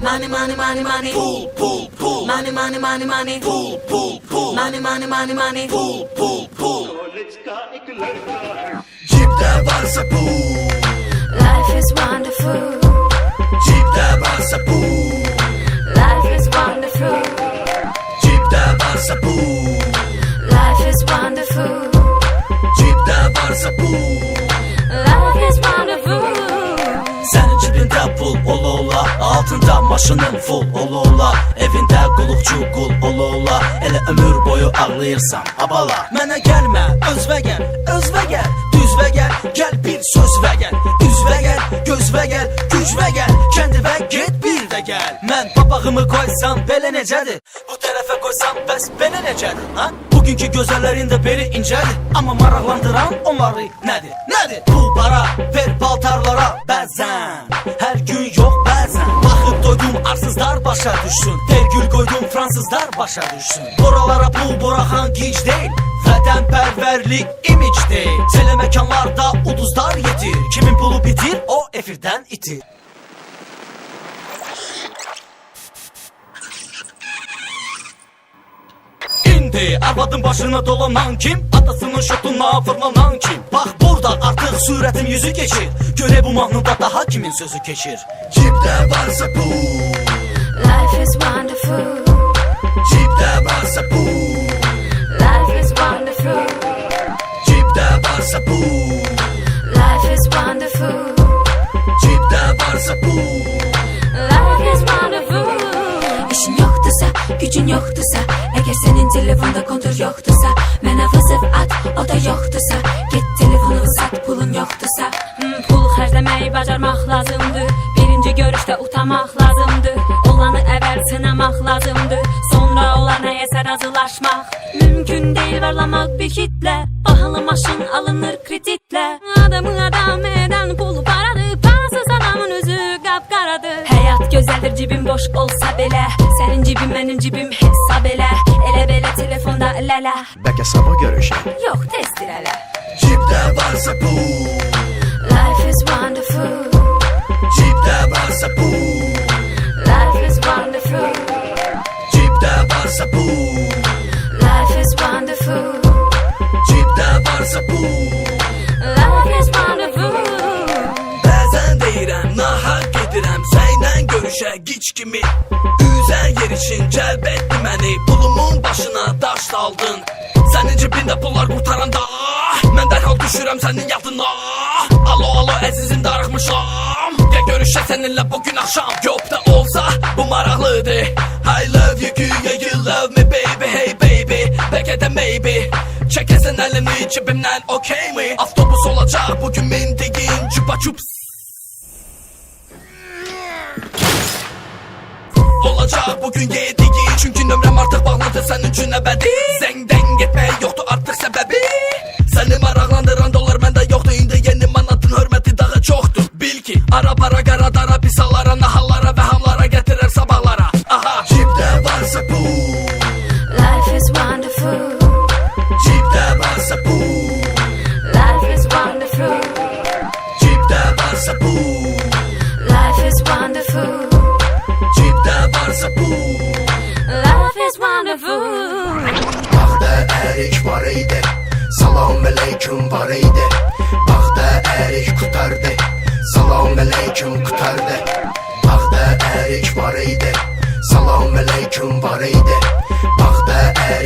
Money, money, money, money. Pull, pull, pull. Money, money, money, money. Pull, pull, pull. Money, money, money, money. Pull, pull, pull. Cipte varsa pul. Life is wonderful. Cipte varsa pul. Life is wonderful. Cipte varsa pul. Life is wonderful. Cipte varsa pul. Life is wonderful. Senin cibində pul ola ola, altında maşının full ola ola, evində qulluqçu qul ola ola, elə ömür boyu ağlayırsan abala. Mənə gəlmə, özvə gəl, düzvə gəl, gəl bir sözvə gəl, üzvə gəl, gözvə gəl, gücvə gəl, kəndivə get bir də gəl. Mən papağımı qoysam belə necədir, bu tərəfə qoysam bəs belə necədir, ha? Bugünkü gözəllərin də beli incədir, amma maraqlandıran onları nədir, nədir? Bu para ver paltarlara bəzən, hər gün yox bəzən. Baxıb doydum arsızlar başa düşsün, vergül qoydum fransızlar başa düşsün. Buralara pul buraxan gic deyil, vətənpərvərlik imic deyil. Teleməkanlarda uduzlar yetir, kimin pulu bitir o efirdən itir. İndi arvadın başına dolanan kim? Atasının şotundan fırlanan kim? Bax burada artıq sürətim yüzü keçir, göre bu mahnıda daha kimin sözü keçir? Cibdə varsa pul. Life is wonderful. Cibdə varsa pul. Life is wonderful. Cibdə varsa pul. Life is wonderful. Cibdə varsa pul. Life is wonderful. İşin yoktursa, gücün yoktursa, eğer senin telefonda kontur yoktursa, mənə vızıf at, o da yoktursa, get telefonu sat, pulun yoktursa. Pul xərcləməyi bacarmaq lazımdır, birinci görüşdə utanmaq lazımdır, olanı əvvəl sınamaq lazımdır, sonra ola nəyəsə razılaşmaq. Mümkün deyil varlamaq bir kitlə, bahalı maşın alınır kreditlə. Adamı adam edən pulu paradır, parasız adamın üzü qapqaradır. Həyat gözəldir cibim boş olsa belə, sənin cibim mənim cibim hesab elə, elə belə telefonda lələ. Bəlkə sabah görüşək. Yox tezdir hələ. Cibdə varsa pul. Life is wonderful. Cibdə varsa pul. Life is wonderful. Cibdə varsa pul. Life is wonderful. Cibdə varsa pul. Life is wonderful. Bəzən deyirəm, nahaq gedirəm, sənlə görüşə gic kimi. Üzən yer için cəlb etdi məni, pulumun başına daş daldın. Sənin cibində pullar qurtaranda, mən dərhal düşürəm sənin yadına. Alo alo əzizim darıxmışam, gəl görüşə səninlə bugün axşam. Yox da olsa bu maraqlıdır, I love you güya you love me baby, hey baby, bəlkə də maybe. Çəkəsən əlini cibimdən okey mi? Avtobus olacaq bugün mindiyin cupa cups. Olacaq bugün yediyin, çünki nömrəm artıq bağlıdır sənin üçün əbədi. Zəngdən getmək yoxdur artıq səbəbi, səni maraqlandıran dolar məndə yoxdur. İndi yeni manatın hörməti daha çoxdur. Bil ki ara para qaradara, pisalara, nahallara və hamlara gətirər sabahlara. Aha, cibdə varsa pul. Life is wonderful. Cibdə varsa pul. Life is wonderful. Cibdə varsa pul. Life is wonderful. Cibdə varsa pul. Life is wonderful. Baxda ərik var idi, salam aleyküm var idi. Baxda ərik qutardı, salam aleyküm qutardı. Baxda ərik var idi, salam aleyküm var idi. Baxda ərik